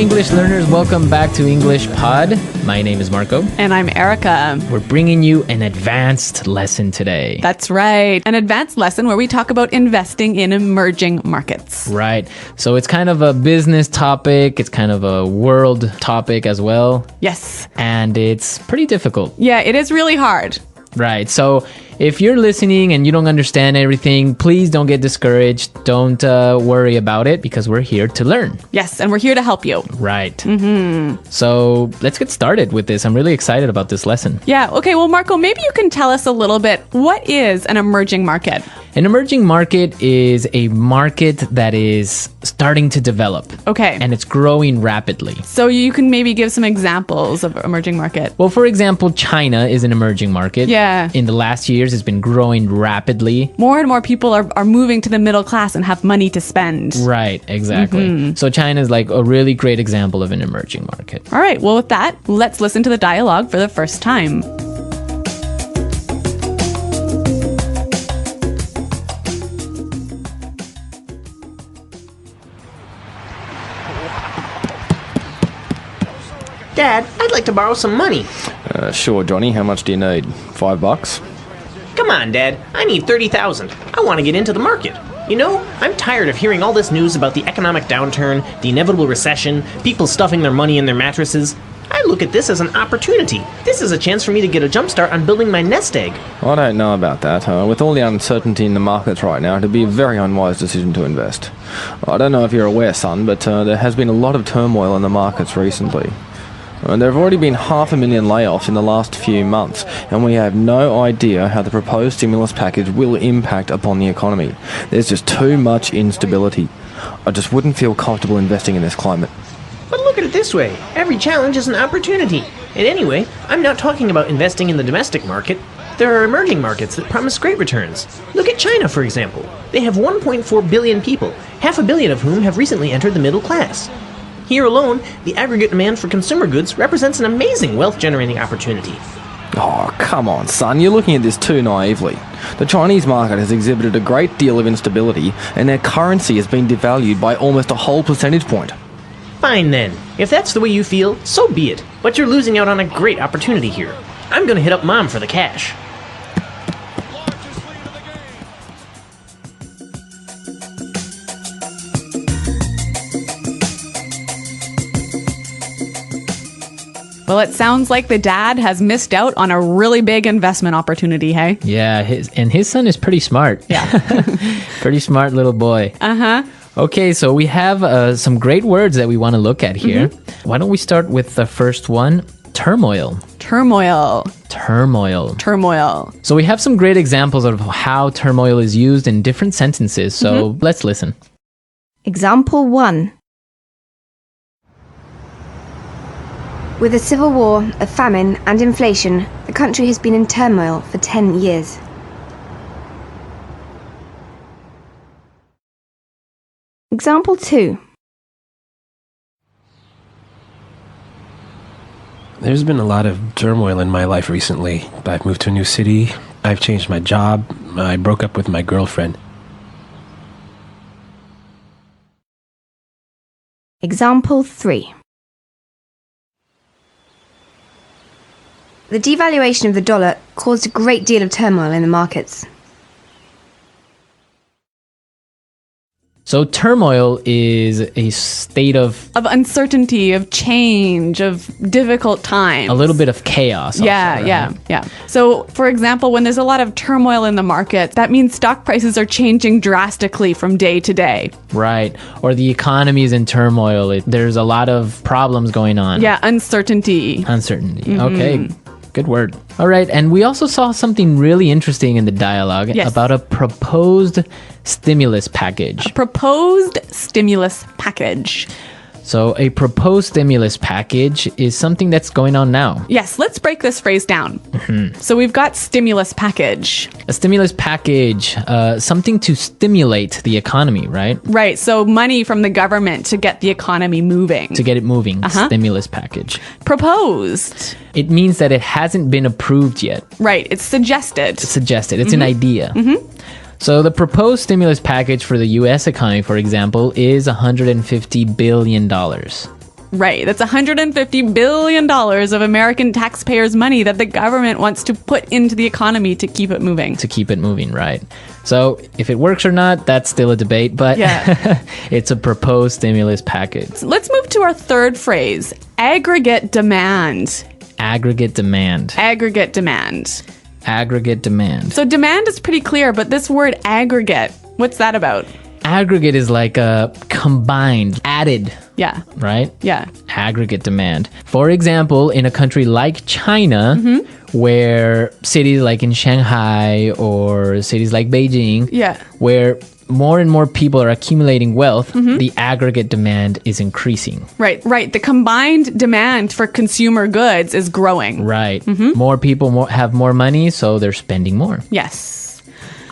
English learners, welcome back to English Pod. My name is Marco. And I'm Erica. We're bringing you an advanced lesson today. That's right. An advanced lesson where we talk about investing in emerging markets. Right. So it's kind of a business topic. It's kind of a world topic as well. Yes. And it's pretty difficult. Yeah, it is really hard. Right. So if you're listening and you don't understand everything, please don't get discouraged. Don't worry about it because we're here to learn. Yes, and we're here to help you. Right. Mm-hmm. So let's get started with this. I'm really excited about this lesson. Yeah. Okay. Well, Marco, maybe you can tell us a little bit. What is an emerging market? An emerging market is a market that is starting to develop. Okay. And it's growing rapidly. So you can maybe give some examples of emerging market. Well, for example, China is an emerging market. Yeah. In the last years, it's been growing rapidly. More and more people are moving to the middle class and have money to spend. Right, exactly. Mm-hmm. So China is like a really great example of an emerging market. All right. Well, with that, let's listen to the dialogue for the first time. Dad, I'd like to borrow some money. Sure, Johnny. How much do you need? $5? Come on, Dad. I need $30,000. I want to get into the market. You know, I'm tired of hearing all this news about the economic downturn, the inevitable recession, people stuffing their money in their mattresses. I look at this as an opportunity. This is a chance for me to get a jump start on building my nest egg. I don't know about that. With all the uncertainty in the markets right now, it'd be a very unwise decision to invest. I don't know if you're aware, son, but there has been a lot of turmoil in the markets recently. There have already been 500,000 layoffs in the last few months, and we have no idea how the proposed stimulus package will impact upon the economy. There's just too much instability. I just wouldn't feel comfortable investing in this climate. But look at it this way. Every challenge is an opportunity. And anyway, I'm not talking about investing in the domestic market. There are emerging markets that promise great returns. Look at China, for example. They have 1.4 billion people, 500 million of whom have recently entered the middle class. Here alone, the aggregate demand for consumer goods represents an amazing wealth-generating opportunity. Oh, come on, son. You're looking at this too naively. The Chinese market has exhibited a great deal of instability, and their currency has been devalued by almost a whole percentage point. Fine then. If that's the way you feel, so be it. But you're losing out on a great opportunity here. I'm gonna hit up Mom for the cash. Well, it sounds like the dad has missed out on a really big investment opportunity, hey? Yeah, his son is pretty smart. Yeah. Pretty smart little boy. Uh-huh. Okay, so we have some great words that we want to look at here. Mm-hmm. Why don't we start with the first one? Turmoil. Turmoil. Turmoil. Turmoil. So we have some great examples of how turmoil is used in different sentences. So let's listen. Example 1. With a civil war, a famine, and inflation, the country has been in turmoil for 10 years. Example 2. There's been a lot of turmoil in my life recently. I've moved to a new city, I've changed my job, I broke up with my girlfriend. Example 3. The devaluation of the dollar caused a great deal of turmoil in the markets. So turmoil is a state of uncertainty, of change, of difficult times. a little bit of chaos. Also, Yeah. So, for example, when there's a lot of turmoil in the market, that means stock prices are changing drastically from day to day. Right. Or the economy is in turmoil. There's a lot of problems going on. Yeah, uncertainty. Uncertainty. Okay. Good word. All right. And we also saw something really interesting in the dialogue about a proposed stimulus package. Proposed stimulus package. So a proposed stimulus package is something that's going on now. Yes, let's break this phrase down. So we've got stimulus package. A stimulus package, something to stimulate the economy, right? Right, so money from the government to get the economy moving. To get it moving, stimulus package. Proposed. It means that it hasn't been approved yet. Right, it's suggested. It's suggested. It's an idea. So the proposed stimulus package for the U.S. economy, for example, is $150 billion. Right. That's $150 billion of American taxpayers' money that the government wants to put into the economy to keep it moving. To keep it moving, right. So if it works or not, that's still a debate, but Yeah. it's a proposed stimulus package. Let's move to our third phrase, aggregate demand. Aggregate demand. Aggregate demand. Aggregate demand. So demand is pretty clear, but this word aggregate, what's that about? Aggregate is like a combined, added, Yeah. right? Yeah. Aggregate demand. For example, in a country like China, where cities like in Shanghai or cities like Beijing, Yeah. where more and more people are accumulating wealth, the aggregate demand is increasing. Right. The combined demand for consumer goods is growing. Right. More people have more money, so they're spending more. Yes.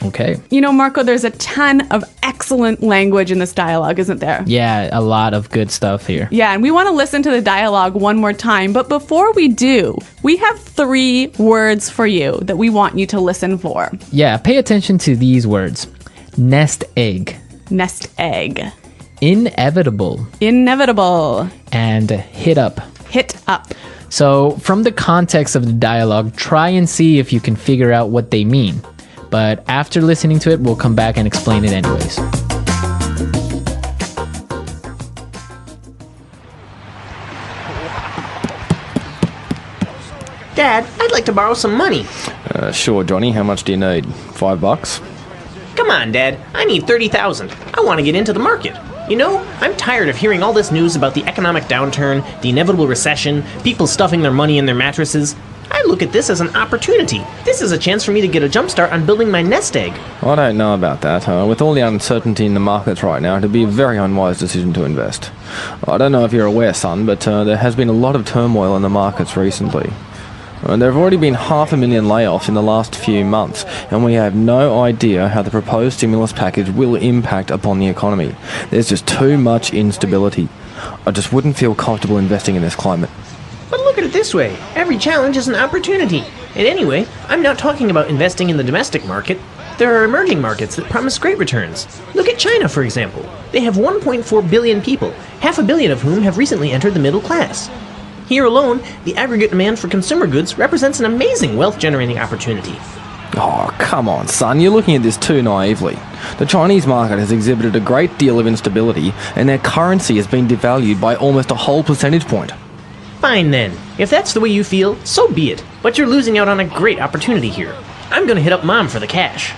Okay. You know, Marco, there's a ton of excellent language in this dialogue, isn't there? Yeah, a lot of good stuff here. Yeah, and we want to listen to the dialogue one more time. But before we do, we have 3 words for you that we want you to listen for. Yeah, pay attention to these words. Nest egg, Nest egg. inevitable, Inevitable. and hit up. Hit up. So, from the context of the dialogue, try and see if you can figure out what they mean. But after listening to it, we'll come back and explain it anyways. Dad, I'd like to borrow some money. Sure, Johnny. How much do you need? $5? Come on, Dad. I need 30,000. I want to get into the market. You know, I'm tired of hearing all this news about the economic downturn, the inevitable recession, people stuffing their money in their mattresses. I look at this as an opportunity. This is a chance for me to get a jump start on building my nest egg. I don't know about that. With all the uncertainty in the markets right now, it'd be a very unwise decision to invest. I don't know if you're aware, son, but there has been a lot of turmoil in the markets recently. There have already been 500,000 layoffs in the last few months, and we have no idea how the proposed stimulus package will impact upon the economy. There's just too much instability. I just wouldn't feel comfortable investing in this climate. But look at it this way. Every challenge is an opportunity. And anyway, I'm not talking about investing in the domestic market. There are emerging markets that promise great returns. Look at China, for example. They have 1.4 billion people, 500 million of whom have recently entered the middle class. Here alone, the aggregate demand for consumer goods represents an amazing wealth-generating opportunity. Oh, come on, son. You're looking at this too naively. The Chinese market has exhibited a great deal of instability, and their currency has been devalued by almost a whole percentage point. Fine then. If that's the way you feel, so be it. But you're losing out on a great opportunity here. I'm gonna hit up Mom for the cash.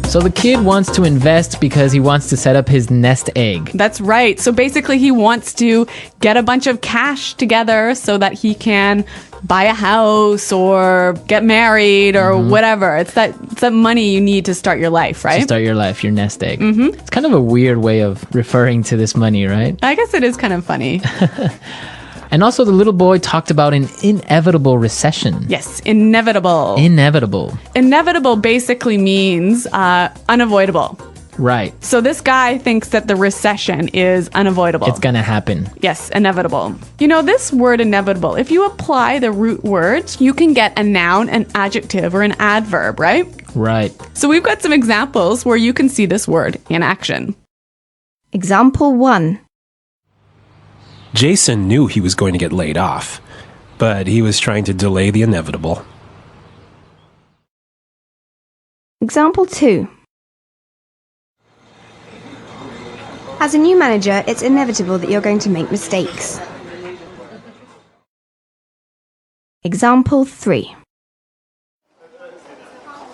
So the kid wants to invest because he wants to set up his nest egg. That's right. So basically, he wants to get a bunch of cash together so that he can buy a house or get married or whatever. It's that money you need to start your life, right? To start your life, your nest egg. It's kind of a weird way of referring to this money, right? I guess it is kind of funny. And also the little boy talked about an inevitable recession. Yes, inevitable. Inevitable. Inevitable basically means unavoidable. Right. So this guy thinks that the recession is unavoidable. It's gonna happen. Yes, inevitable. You know, this word inevitable, if you apply the root words, you can get a noun, an adjective, or an adverb, right? Right. So we've got some examples where you can see this word in action. Example 1. Jason knew he was going to get laid off, but he was trying to delay the inevitable. Example 2. As a new manager, it's inevitable that you're going to make mistakes. Example 3.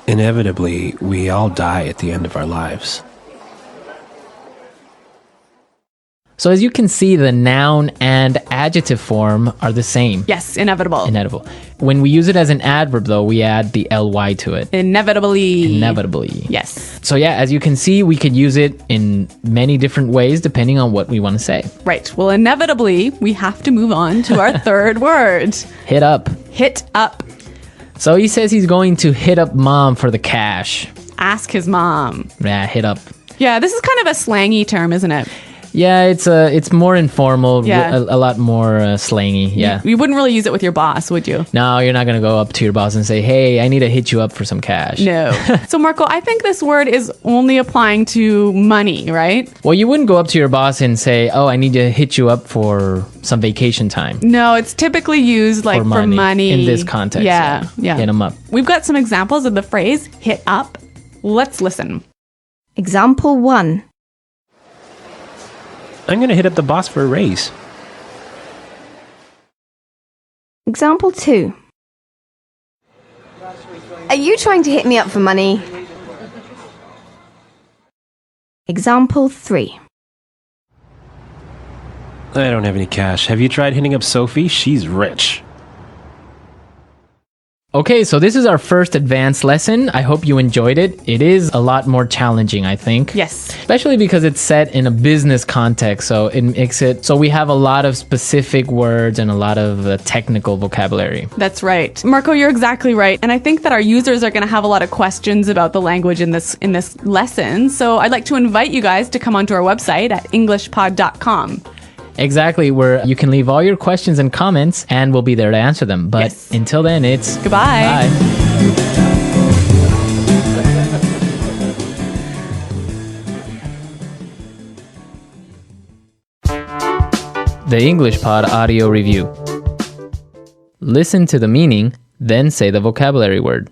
Inevitably, we all die at the end of our lives. So as you can see, the noun and adjective form are the same. Yes, inevitable. Inevitable. When we use it as an adverb, though, we add the ly to it. Inevitably. Inevitably. Yes. So yeah, as you can see, we could use it in many different ways depending on what we want to say. Right. Well, inevitably, we have to move on to our third word. Hit up. Hit up. So he says he's going to hit up Mom for the cash. Ask his mom. Yeah, hit up. Yeah, this is kind of a slangy term, isn't it? Yeah, it's more informal, Yeah. a lot more slangy. Yeah. You wouldn't really use it with your boss, would you? No, you're not going to go up to your boss and say, hey, I need to hit you up for some cash. No. So, Marco, I think this word is only applying to money, right? Well, you wouldn't go up to your boss and say, oh, I need to hit you up for some vacation time. No, it's typically used like for money. In this context. Yeah. Hit them up. We've got some examples of the phrase hit up. Let's listen. Example 1. I'm going to hit up the boss for a raise. Example 2. Are you trying to hit me up for money? Example 3. I don't have any cash. Have you tried hitting up Sophie? She's rich. Okay, so this is our first advanced lesson. I hope you enjoyed it. It is a lot more challenging, I think. Yes. Especially because it's set in a business context, so it makes it so we have a lot of specific words and a lot of technical vocabulary. That's right. Marco, you're exactly right. And I think that our users are going to have a lot of questions about the language in this lesson. So I'd like to invite you guys to come onto our website at englishpod.com. Exactly, where you can leave all your questions and comments and we'll be there to answer them. But Yes. until then, it's Goodbye. bye. The English Pod Audio Review. Listen to the meaning, then say the vocabulary word.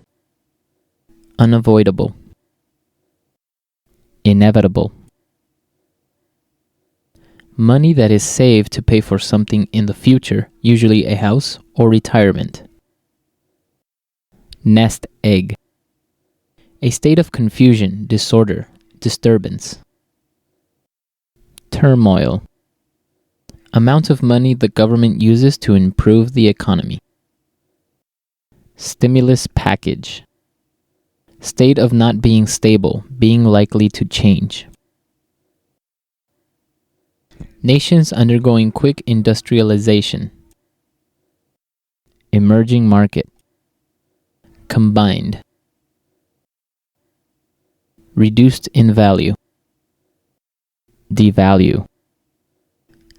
Unavoidable. Inevitable. Money that is saved to pay for something in the future, usually a house or retirement. Nest egg. A state of confusion, disorder, disturbance. Turmoil. Amount of money the government uses to improve the economy. Stimulus package. State of not being stable, being likely to change. Nations undergoing quick industrialization. Emerging market. Combined. Reduced in value. Devalue.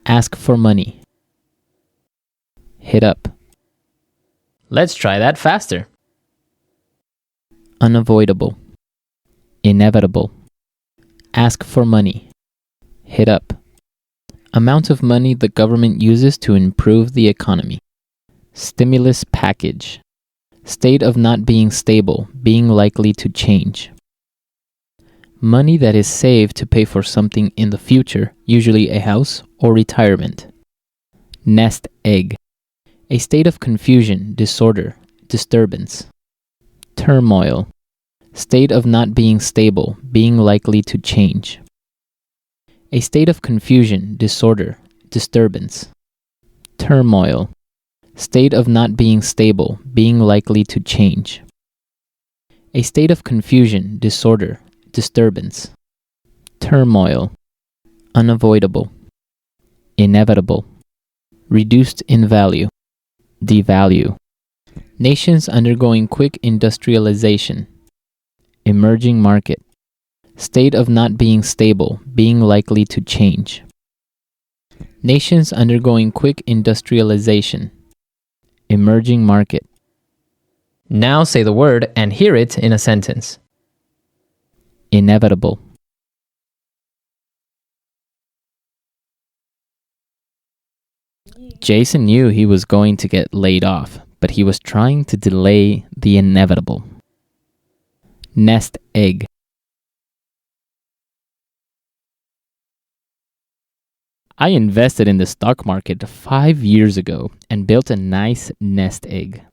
Ask for money. Hit up. Let's try that faster. Unavoidable. Inevitable. Ask for money. Hit up. Amount of money the government uses to improve the economy. Stimulus package. State of not being stable, being likely to change. Money that is saved to pay for something in the future, usually a house or retirement. Nest egg. A state of confusion, disorder, disturbance. Turmoil. State of not being stable, being likely to change. A state of confusion, disorder, disturbance. Turmoil. State of not being stable, being likely to change. A state of confusion, disorder, disturbance. Turmoil. Unavoidable. Inevitable. Reduced in value. Devalue. Nations undergoing quick industrialization. Emerging market. State of not being stable, being likely to change. Nations undergoing quick industrialization. Emerging market. Now say the word and hear it in a sentence. Inevitable. Jason knew he was going to get laid off, but he was trying to delay the inevitable. Nest egg. I invested in the stock market 5 years ago and built a nice nest egg.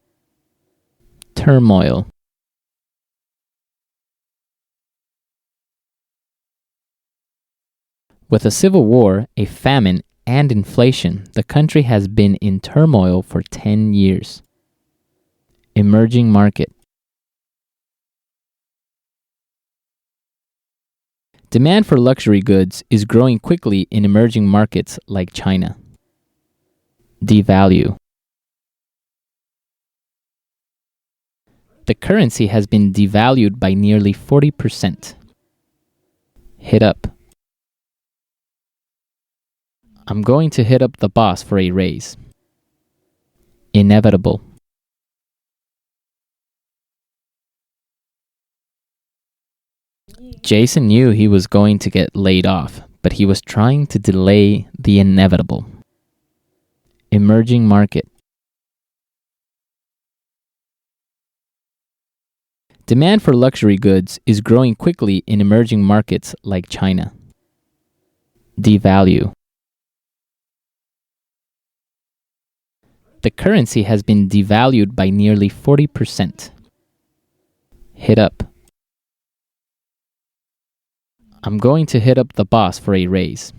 Turmoil. With a civil war, a famine, and inflation, the country has been in turmoil for 10 years. Emerging market. Demand for luxury goods is growing quickly in emerging markets like China. Devalue. The currency has been devalued by nearly 40%. Hit up. I'm going to hit up the boss for a raise. Inevitable. Jason knew he was going to get laid off, but he was trying to delay the inevitable. Emerging market. Demand for luxury goods is growing quickly in emerging markets like China. Devalue. The currency has been devalued by nearly 40%. Hit up. I'm going to hit up the boss for a raise.